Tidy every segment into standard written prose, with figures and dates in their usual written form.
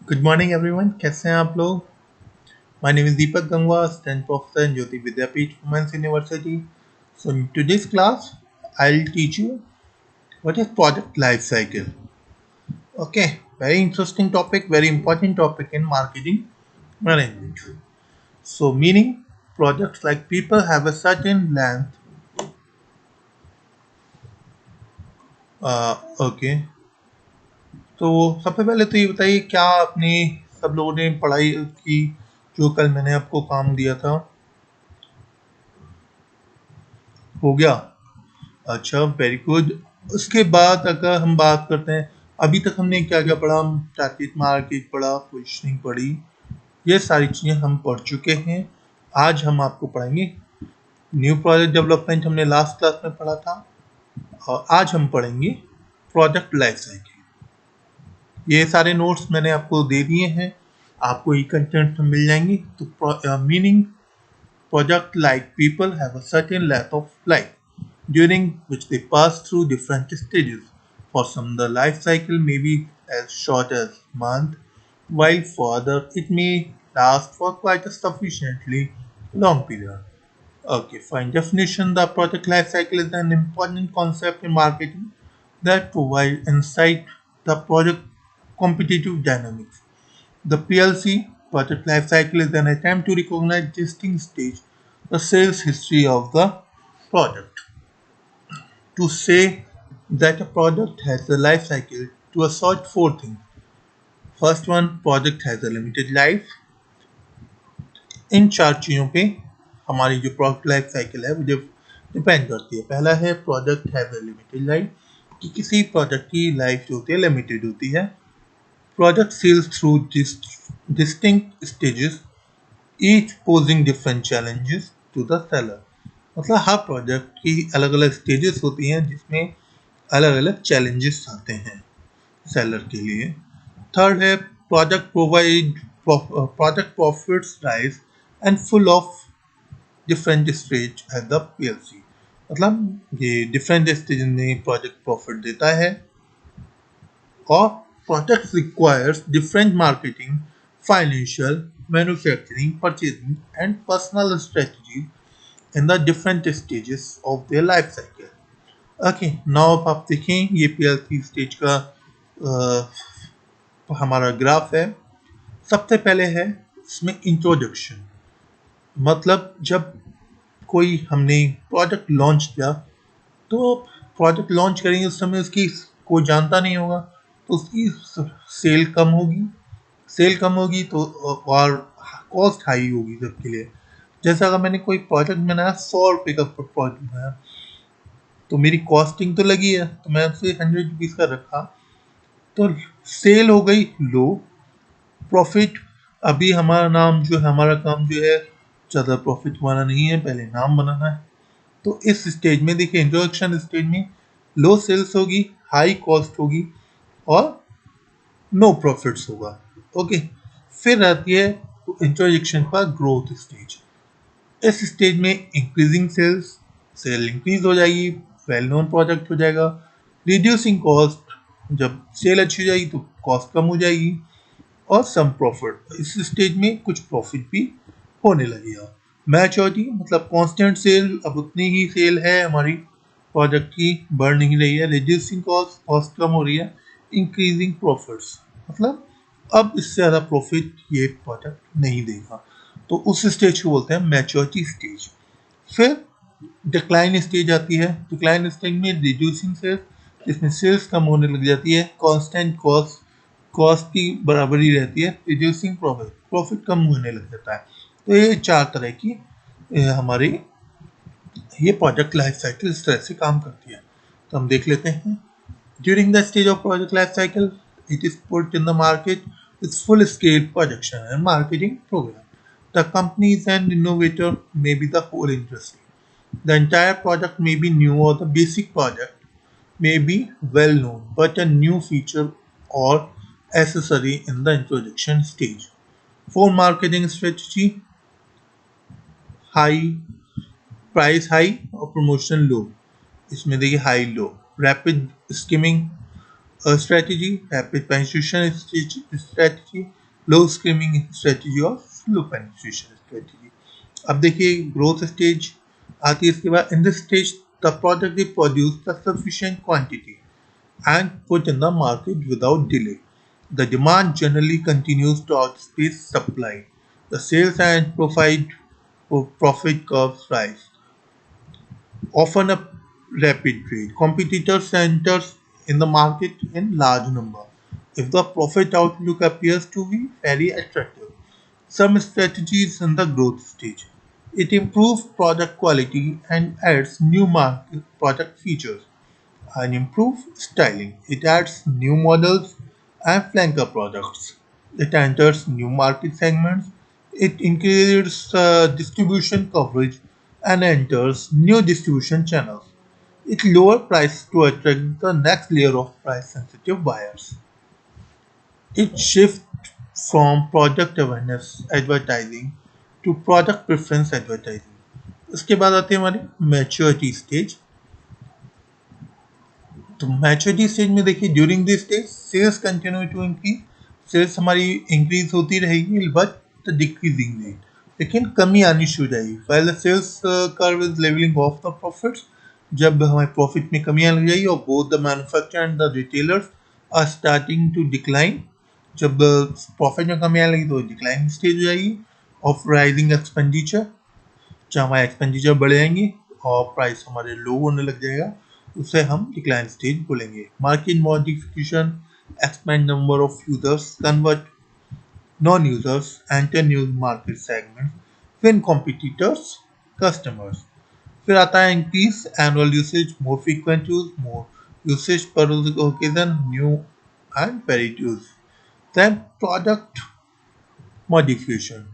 Good morning everyone, कैसे हैं आप लोग। My name is Deepak Gangwa, stand professor in Jyoti Vidyapeeth women's university. So in today's class I will teach you what is product life cycle. Okay, very interesting topic, very important topic in marketing management. So meaning, products like people have a certain length. Okay, तो सबसे पहले तो ये बताइए, क्या आपने सब लोगों ने पढ़ाई की जो कल मैंने आपको काम दिया था, हो गया? अच्छा, वेरी गुड। उसके बाद अगर हम बात करते हैं, अभी तक हमने क्या क्या पढ़ा, हम टारगेट मार्केट पढ़ा, पोजीशनिंग पढ़ी, ये सारी चीज़ें हम पढ़ चुके हैं। आज हम आपको पढ़ेंगे न्यू प्रोडक्ट डेवलपमेंट, हमने लास्ट क्लास में पढ़ा था, और आज हम पढ़ेंगे प्रोडक्ट लाइफ साइकिल। ये सारे नोट्स मैंने आपको दे दिए हैं, आपको ये कंटेंट मिल जाएंगे। तो meaning, product like people have a certain length of life during which they pass through different stages. For some, the life cycle may be as short as month, while for others it may last for quite a sufficiently long period. Okay, fine. Definition: the product life cycle is an important concept in marketing that provides insight the product competitive dynamics. The PLC product life cycle is an attempt to recognize distinct stage, the sales history of the product. To say that a product has a life cycle, to assert four things. First one, product has a limited life. इन चार चीज़ों पे हमारी जो product life cycle है वो depend करती है। पहला है product has a limited life, कि किसी प्रोडक्ट की लाइफ जो होती है लिमिटेड होती है। Product sales through distinct stages, each posing different challenges to the seller. मतलब हर प्रोडक्ट की अलग अलग स्टेजेस होती हैं जिसमें अलग अलग चैलेंजेस आते हैं सेलर के लिए। थर्ड है product profits rise and full of different stage at the PLC. मतलब ये डिफरेंट स्टेज में प्रोडक्ट प्रॉफिट देता है, और product requires different marketing, financial, manufacturing, purchasing and personal strategy in the different stages of their life cycle. Okay, now आप देखें, ये PLC stage का हमारा ग्राफ है। सबसे पहले है इसमें इंट्रोडक्शन, मतलब जब कोई हमने प्रोडक्ट लॉन्च किया, तो प्रोडक्ट लॉन्च करेंगे उस समय उसकी कोई जानता नहीं होगा, तो उसकी सेल कम होगी। सेल कम होगी तो और कॉस्ट हाई होगी सबके लिए। जैसे अगर मैंने कोई प्रोडक्ट बनाया, 100 रुपये का प्रोडक्ट बनाया, तो मेरी कॉस्टिंग तो लगी है, तो मैं उसे 100 रुपीज़ का रखा, तो सेल हो गई लो, प्रॉफिट। अभी हमारा नाम जो है, हमारा काम जो है ज़्यादा प्रॉफिट वाला नहीं है, पहले नाम बनाना है। तो इस स्टेज में देखिए, इंट्रोडक्शन स्टेज में लो सेल्स होगी, हाई कॉस्ट होगी, और नो प्रॉफिट्स होगा। ओके, फिर आती है इंट्रोडक्शन पर ग्रोथ स्टेज। इस स्टेज में इंक्रीजिंग सेल्स, सेल इंक्रीज हो जाएगी, वेल नोन प्रोडक्ट हो जाएगा। रिड्यूसिंग कॉस्ट, जब सेल अच्छी हो जाएगी तो कॉस्ट कम हो जाएगी, और सम प्रॉफिट, इस स्टेज में कुछ प्रॉफिट भी होने लगेगा। मैच्योरिटी मतलब कांस्टेंट सेल, अब उतनी ही सेल है हमारी प्रोडक्ट की, बढ़ नहीं रही है। रिड्यूसिंग कॉस्ट, कॉस्ट कम हो रही है। इंक्रीजिंग प्रॉफिट्स मतलब अब इससे ज़्यादा प्रॉफिट ये प्रोडक्ट नहीं देगा, तो उस स्टेज को बोलते हैं मैच्योरिटी स्टेज। फिर डिक्लाइन स्टेज आती है। डिक्लाइन स्टेज में रिड्यूसिंग सेल्स, जिसमें सेल्स कम होने लग जाती है, कांस्टेंट कॉस्ट, कॉस्ट की बराबरी रहती है, रिड्यूसिंग प्रॉफिट, प्रॉफिट कम होने लग जाता है। तो ये चार तरह की हमारी ये प्रोडक्ट लाइफ साइकिल इस तरह से काम करती है। तो हम देख लेते हैं। During the stage of product life cycle, it is put in the market with full scale production and marketing program. The company is an innovator, maybe the whole industry. The entire product may be new, or the basic product may be well known, but a new feature or accessory in the introduction stage. For marketing strategy, high price high और promotion low, इसमें देखिए high low, rapid skimming, strategy, rapid penetration strategy, low screaming strategy और slow penetration strategy. अब देखिए growth stage आती है इसके बाद. In this stage the product is produced the sufficient quantity and put in the market without delay. The demand generally continues to outpace supply. The sales and profit curves rise, often a rapid rate. Competitors enter in the market in large number if the profit outlook appears to be very attractive. Some strategies in the growth stage. It improves product quality and adds new market product features and improve styling. It adds new models and flanker products. It enters new market segments. It increases distribution coverage and enters new distribution channels. It lowers price to attract the next layer of price sensitive buyers. It shifts from product awareness advertising to product preference advertising. इसके बाद आते हैं हमारे maturity stage. तो maturity stage में देखिए during this stage sales continue to increase. Sales हमारी increase होती रहेगी बट द डिक्रीजिंग रेट, लेकिन कमी आनी शुरू हो जाएगी. While the sales curve is levelling off the profits, जब हमारे प्रॉफिट में कमी आने लग जाएगी और both the manufacturer and the retailers are starting to decline. जब प्रॉफिट में कमी आने लगी तो डिक्लाइन स्टेज हो जाएगी ऑफ राइजिंग एक्सपेंडिचर, जहाँ हमारे एक्सपेंडिचर बढ़ जाएंगी और प्राइस हमारे लो होने लग जाएगा, उसे हम डिक्लाइन स्टेज बोलेंगे. Market modification, expand number of users, convert non users, enter new market segment, win competitors customers. फिर आता है increase annual usage, more frequent use, more usage per occasion, new and varied use. Then product modification.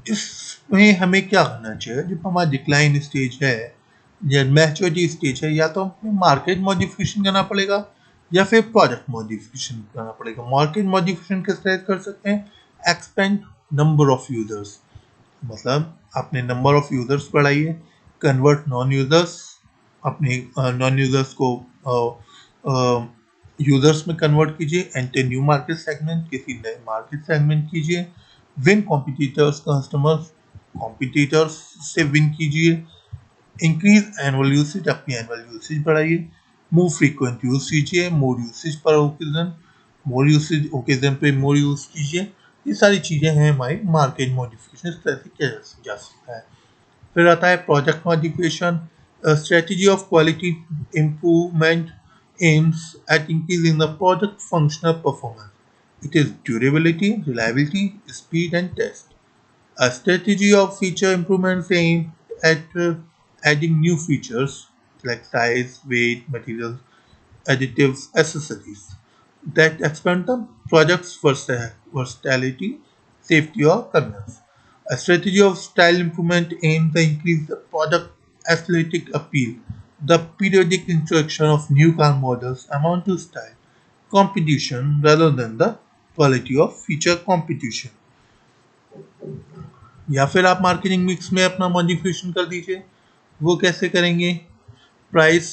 इसमें हमें क्या करना चाहिए जब हमारा डिक्लाइन स्टेज है या मैच्योरिटी स्टेज है, या तो हमें मार्केट मॉडिफिकेशन करना पड़ेगा या फिर प्रोडक्ट मॉडिफिकेशन करना पड़ेगा. मार्केट मॉडिफिकेशन किस तरह कर सकते हैं? एक्सपेंड नंबर ऑफ यूजर्स, मतलब अपने नंबर ऑफ यूजर्स बढ़ाइए. कन्वर्ट नॉन यूजर्स, अपने नॉन यूजर्स को यूजर्स में कन्वर्ट कीजिए. एंटर न्यू मार्केट सेगमेंट, किसी नए मार्केट सेगमेंट कीजिए. विन कॉम्पिटिटर्स कस्टमर्स, कॉम्पिटिटर्स से विन कीजिए. इंक्रीज एनुअल यूसेज, अपनी एनुअल यूसेज बढ़ाइए. मूव फ्रीक्वेंट यूज कीजिए. मोर यूसेज पर ओकेजन, मोर यूसेज ओकेजन पे मोर यूज कीजिए. ये सारी चीज़ें हैं हमारी मार्केट मॉडिफिकेशन, इस तरह से किया जा सकता है. फिर आता है product modification. Strategy of quality improvement aims at increasing the product functional performance. It is durability, reliability, speed, and test. A strategy of feature improvements aimed at adding new features like size, weight, materials, additives, accessories that expand the product's versatility, safety, or convenience. A strategy of style improvement aims to increase the product aesthetic appeal. The periodic introduction of new car models amount to style competition rather than the quality of feature competition. या फिर आप marketing mix में अपना modification कर दीजिए. वो कैसे करेंगे? प्राइस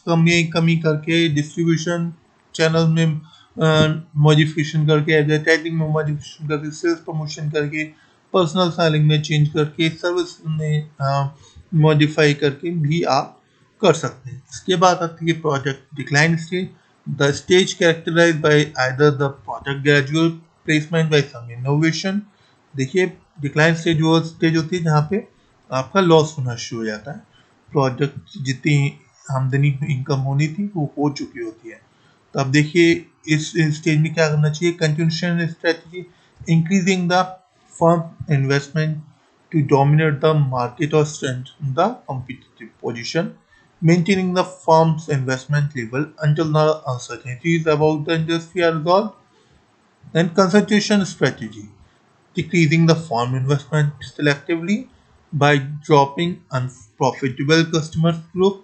कमी करके, डिस्ट्रीब्यूशन चैनल में मॉडिफिकेशन करके, एडवर्टाइजिंग में मॉडिफिकेशन करके, सेल्स प्रमोशन करके, पर्सनल सेलिंग में चेंज करके, सर्विस में मॉडिफाई करके भी आप कर सकते हैं. इसके बाद आती है product decline stage. The stage characterise by either the product gradual placement by some innovation. देखिए डिक्लाइन स्टेज वो स्टेज होती है जहाँ पे आपका लॉस होना शुरू हो जाता है. प्रोडक्ट जितनी आमदनी इनकम होनी थी वो हो चुकी होती है. तो अब देखिए इस स्टेज में क्या करना चाहिए? Continuation strategy, increasing the firm investment to dominate the market or strengthen the competitive position, maintaining the firm's investment level until the uncertainties about the industry are resolved. Then concentration strategy, decreasing the firm investment selectively by dropping unprofitable customer group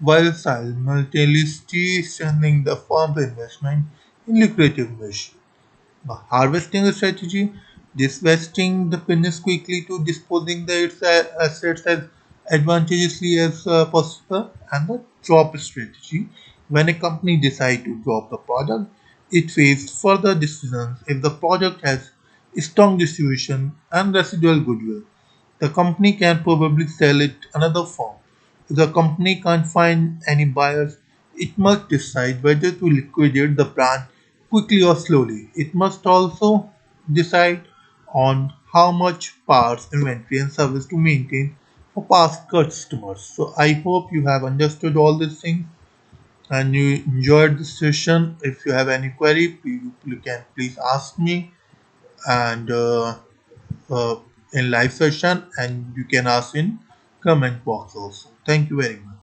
while simultaneously strengthening the firm's investment in lucrative niche. The harvesting strategy, divesting the business quickly to disposing its assets as advantageously as possible. And the drop strategy, When a company decides to drop the product, it faces further decisions if the product has strong distribution and residual goodwill. The company can probably sell it another firm. If the company can't find any buyers, it must decide whether to liquidate the brand quickly or slowly. It must also decide on how much parts, inventory, and service to maintain for past customers. So I hope you have understood all these things and you enjoyed this session. If you have any query, you can please ask me and uh, in live session, and you can ask in comment box also. Thank you very much.